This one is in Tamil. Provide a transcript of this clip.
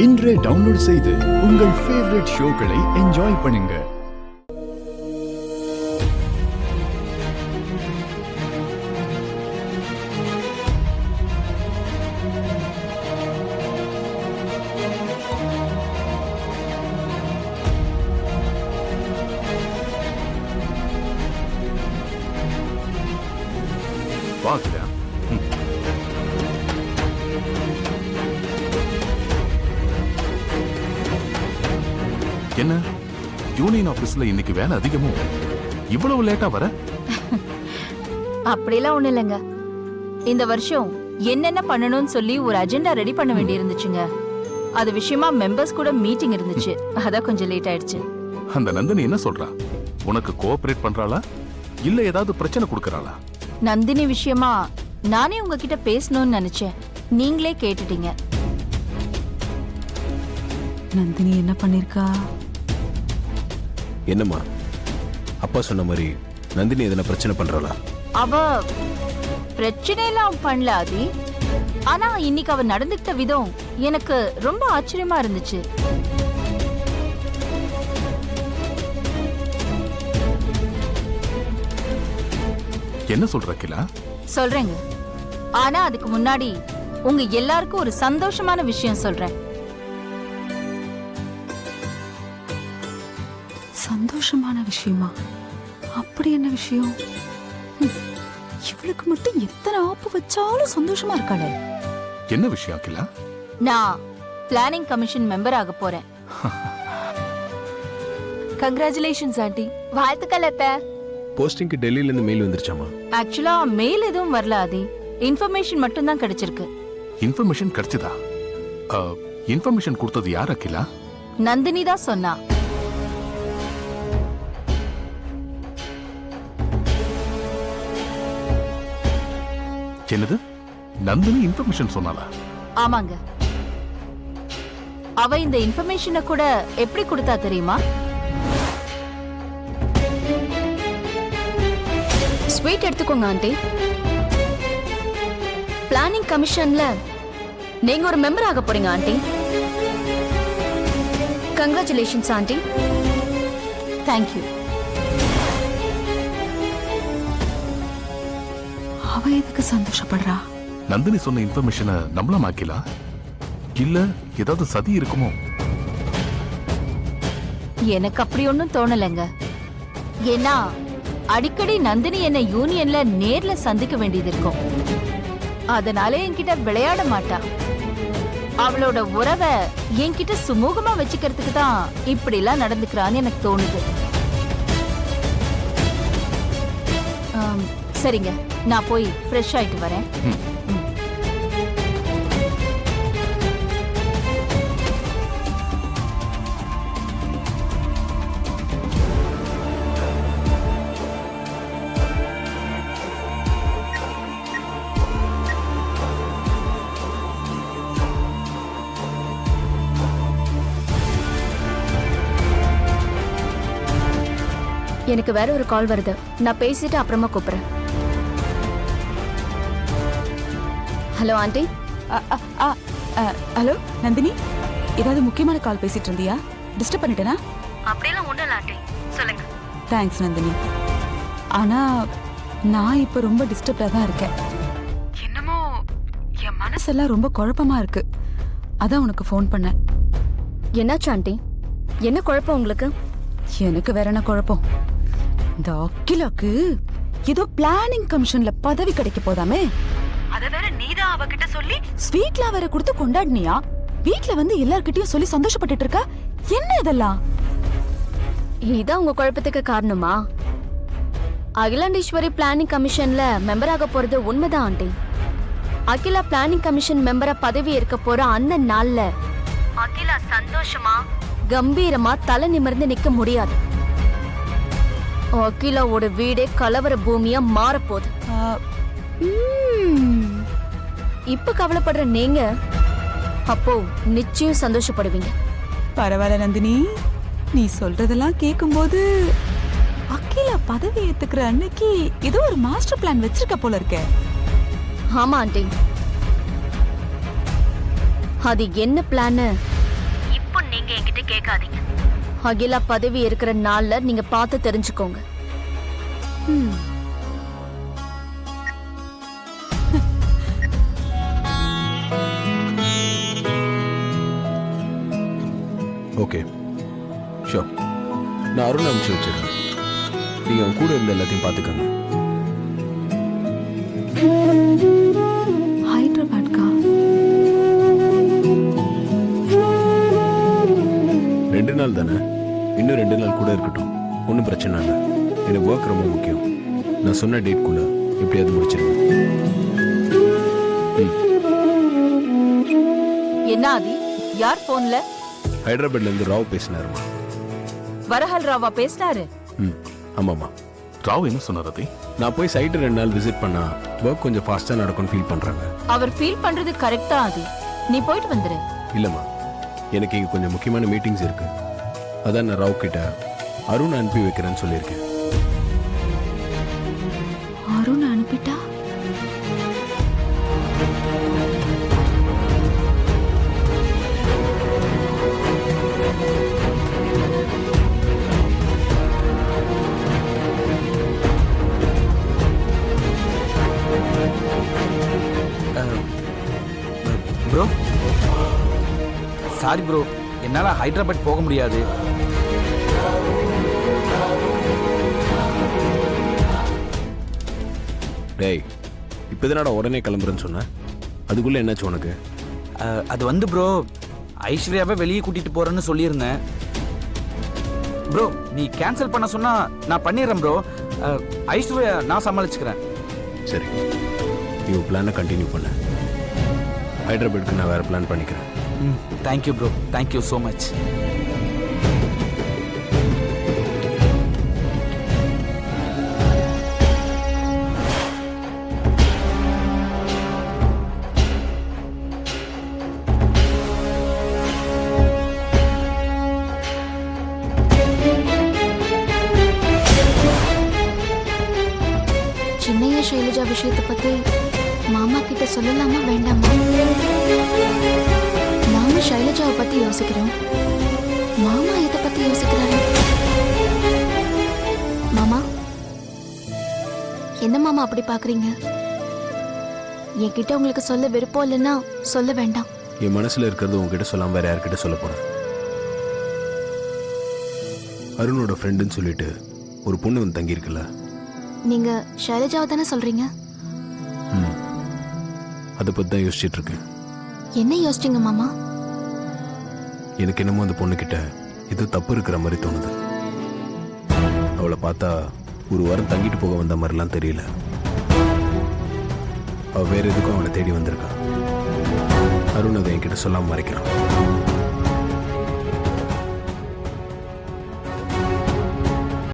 இன்றே டவுன்லோட் செய்து உங்கள் ஃபேவரட் ஷோக்களை என்ஜாய் பண்ணுங்க. வாக்குதா என்ன யூனியன் ஆபீஸ்ல இன்னைக்கு வேலை அதிகமோ? இவ்வளவு லேட்டா வர? அப்படிலாம் ஒண்ணு இல்லைங்க. இந்த வருஷம் என்னென்ன பண்ணணும்னு சொல்லி ஒரு அஜெண்டா ரெடி பண்ண வேண்டி இருந்துச்சுங்க. அது விஷயமா மெம்பர்ஸ் கூட மீட்டிங் இருந்துச்சு. அதான் கொஞ்சம் லேட் ஆயிடுச்சு. அந்த நந்தினி என்ன சொல்றா? உனக்கு கோஆபரேட் பண்றாளா இல்ல ஏதாவது பிரச்சனை கொடுக்கறாளா? நந்தினி விஷயமா நானே உங்ககிட்ட பேசணும்னு நினைச்சேன். நீங்களே கேட்டுட்டீங்க. நந்தினி என்ன பண்ணிருக்கா? என்னம்மா அப்பா சொன்ன மாதிரி நந்தினி எதனா பிரச்சனை பண்றாளா? அவ பிரச்சனை எல்லாம் பண்ணல ஆதி. ஆனா இன்னைக்கு அவ நடந்துக்கிட்ட விதம் எனக்கு ரொம்ப ஆச்சரியமா இருந்துச்சு. என்ன சொல்ற கிலா? சொல்றேங்க. ஆனா அதுக்கு முன்னாடி உங்க எல்லாருக்கும் ஒரு சந்தோஷமான விஷயம் சொல்றேன். சந்தோஷமான விஷயமா? அப்படி என்ன விஷயம்? இவளுக்கு மட்டும் எத்தனை ஆப்பு வச்சாலும் சந்தோஷமா இருக்காளே. என்ன விஷயம் கிலா? நான் பிளானிங் கமிஷன் மெம்பர் ஆக போறேன். Congratulations aunty. வாழ்த்துக்கள் அத்தை. போஸ்டிங்க்கு டெல்லில இருந்து மெயில் வந்துருச்சாமா? ஆக்சுவலா மெயில் எதுவும் வரல ஆதி. இன்ஃபர்மேஷன் மட்டும் தான் கிடைச்சிருக்கு. இன்ஃபர்மேஷன் கிடைச்சதா? இன்ஃபர்மேஷன் கொடுத்தது யார் அகிலா? நந்தினி தான் சொன்னா. என்னது? நந்தினி இன்ஃபர்மேஷன் சொன்னாளா? ஆமாங்க. அவ இந்த இன்ஃபர்மேஷனை கூட எப்படி கொடுத்தா தெரியுமா? ஸ்வீட் எடுத்துக்கோங்க ஆண்டி. பிளானிங் கமிஷன்ல நீங்க ஒரு மெம்பர் ஆக போறீங்க ஆண்டி. Congratulations aunty. தேங்க்யூ. அவ எதுக்கு சந்தோஷப்படுறா? நந்தினி சொன்ன இன்ஃபர்மேஷனை நம்பலாமாக்கிலா? இல்ல ஏதாவது சதி இருக்குமோ? எனக்கு அப்படி ஒன்னும் தோணலைங்க. ஏன்னா அடிக்கடி நந்தினி என்ன யூனியன்ல நேர்ல சந்திக்க வேண்டியது இருக்கும். அதனால என்கிட்ட விளையாட மாட்டா. அவளோட உறவை என்கிட்ட சுமூகமா வச்சுக்கிறதுக்கு தான் இப்படி எல்லாம் நடந்துக்கிறான்னு எனக்கு தோணுது. சரிங்க, நான் போய் ஃப்ரெஷ் ஆயிட்டு வரேன். எனக்கு வேற ஒரு கால் வருது. நான் பேசிட்டு அப்புறமா கூப்பிடுறேன். Hello aunty. ஹலோ நந்தினி, ஏதாவது முக்கியமான கால் பேசிட்டு இருந்தியா? டிஸ்டர்ப் பண்ணிட்டேனா? அப்படியெல்லாம் ஒண்ணும் இல்ல ஆண்டி, சொல்லுங்க. தேங்க்ஸ் நந்தினி. ஆனா நான் இப்ப ரொம்ப டிஸ்டர்ப்டா தான் இருக்கேன். என்னமோ என் மனசெல்லாம் ரொம்ப குழப்பமா இருக்கு. அதான் உனக்கு ஃபோன் பண்ணேன். என்னாச்சு ஆண்டி? என்ன குழப்பம் உங்களுக்கு? எனக்கு வேற என்ன குழப்பம்? இந்த அகிலாக்கு ஏதோ பிளானிங் கமிஷன்ல பதவி கிடைக்க போதாமே. அத வேற நீதான் அவகிட்ட சொல்லி ஸ்வீட்ல வேற கொடுத்து கொண்டாடினியா? வீட்ல வந்து எல்லார்கிட்டயும் சொல்லி சந்தோஷப்பட்டுட்டு இருக்கா. என்ன இதெல்லாம்? இதான் உங்க குழப்பத்துக்கு காரணமா? அகிலாண்டேஸ்வரி பிளானிங் கமிஷன்ல மெம்பர் ஆக போறது உண்மைதான் ஆண்டி. அகிலா பிளானிங் கமிஷன் மெம்பரா பதவி ஏற்க போற அந்த நாள்ல அகிலா சந்தோஷமா கம்பீரமா தலை நிமிர்ந்து நிக்க முடியாது. அகிலாவோட வீடே கலவர பூமியா மாறப்போகுது. இப்ப கவலைப்படுற நீங்க அப்போ நிச்சயம் சந்தோஷப்படுவீங்க. பரவாயில்ல நந்தினி, நீ சொல்றதெல்லாம் கேக்கும்போது அகிலா பதவி ஏத்துக்கிற அன்னைக்கு ஏதோ ஒரு மாஸ்டர் பிளான் வச்சிருக்க போல இருக்கே. ஆமா ஆண்டி, அது என்ன பிளான் எதுவும் நீங்க என்கிட்ட கேட்காதீங்க. அகிலா பதவி இருக்கிற நாள்ல நீங்க பார்த்து தெரிஞ்சுக்கோங்க. ஓகே ஷோர், நான் அருண் அனுப்பிச்சு வச்சிருக்கேன். நீங்கள் அவன் கூட இருந்த எல்லாத்தையும் பார்த்துக்கோங்க. ஹைதராபாத்கா? 2 நாள் தானே, இன்னும் 2 நாள் கூட இருக்கட்டும், ஒன்றும் பிரச்சனை இல்லை. எனக்கு ஒர்க் ரொம்ப முக்கியம். நான் சொன்ன டேட்குள்ளே எப்படியாவது முடிச்சிருக்கேன். என்ன ஆதி, யார் போன்ல? ஹைதராபாத்லேருந்து ராவ் பேசினாருமா. வரஹல் ராவா பேசினாரு? ஆமாம்மா. ராவ் என்ன சொன்னார் அதை? நான் போய் சைட்டு 2 நாள் விசிட் பண்ணா ஒர்க் கொஞ்சம் ஃபாஸ்ட்டாக நடக்கும்னு ஃபீல் பண்ணுறாங்க. அவர் ஃபீல் பண்றது கரெக்டா ஆதி, நீ போயிட்டு வந்துரு. இல்லைம்மா, எனக்கு இங்கே கொஞ்சம் முக்கியமான மீட்டிங்ஸ் இருக்கு. அதான் நான் ராவ் கிட்ட அருண் அனுப்பி வைக்கிறேன்னு சொல்லியிருக்கேன். அருண் அனுப்பிட்டா? ப்ரோ சாரி ப்ரோ, என்னால் ஹைதராபாத் போக முடியாது. டேய், இப்போ எதனாடா உடனே கிளம்புறேன்னு சொன்னேன்? அதுக்குள்ளே என்னாச்சு உனக்கு? அது வந்து ப்ரோ, ஐஸ்வர்யாவை வெளியே கூட்டிகிட்டு போகிறேன்னு சொல்லியிருந்தேன். ப்ரோ நீ கேன்சல் பண்ண சொன்னால் நான் பண்ணிடுறேன் ப்ரோ. ஐஸ்வர்யா நான் சமாளிச்சுக்கிறேன். சரி, நீ பிளானை கண்டினியூ பண்ண. ஹைதராபாத்துக்கு நான் வேறு பிளான் பண்ணிக்கிறேன். Thank you bro, thank you so much. Chinnaiya Shailaja விஷயத்தை பத்தி மாமா கிட்ட சொல்லலாமா வேண்டாமா? நாம ஷைலஜாவை பத்தி யோசிக்கிறோம், மாமா இதை பத்தி யோசிக்கிறாரு. மாமா என்ன மாமா அப்படி பாக்குறீங்க? என்கிட்ட உங்களுக்கு சொல்ல விருப்பம் இல்லைன்னா சொல்ல வேண்டாம். என் மனசில் இருக்கிறது உங்ககிட்ட சொல்லாம வேற யார்கிட்ட சொல்ல போறேன். அருணோட ஃப்ரெண்டுன்னு சொல்லிட்டு ஒரு பொண்ணு வந்து தங்கியிருக்குல்ல. நீங்க ஷைலஜாவை தானே சொல்றீங்க? அதை பற்றி தான் யோசிச்சுட்டு இருக்கேன். என்ன யோசிச்சீங்க மாமா? எனக்கு என்னமோ அந்த பொண்ணுக்கிட்ட ஏதோ தப்பு இருக்கிற மாதிரி தோணுது. அவளை பார்த்தா ஒரு வாரம் தங்கிட்டு போக வந்த மாதிரிலாம் தெரியல. அவள் வேற எதுக்கும் அவளை தேடி வந்திருக்கா. அருண் அதை என்கிட்ட சொல்லாமல் மறைக்கிறான்.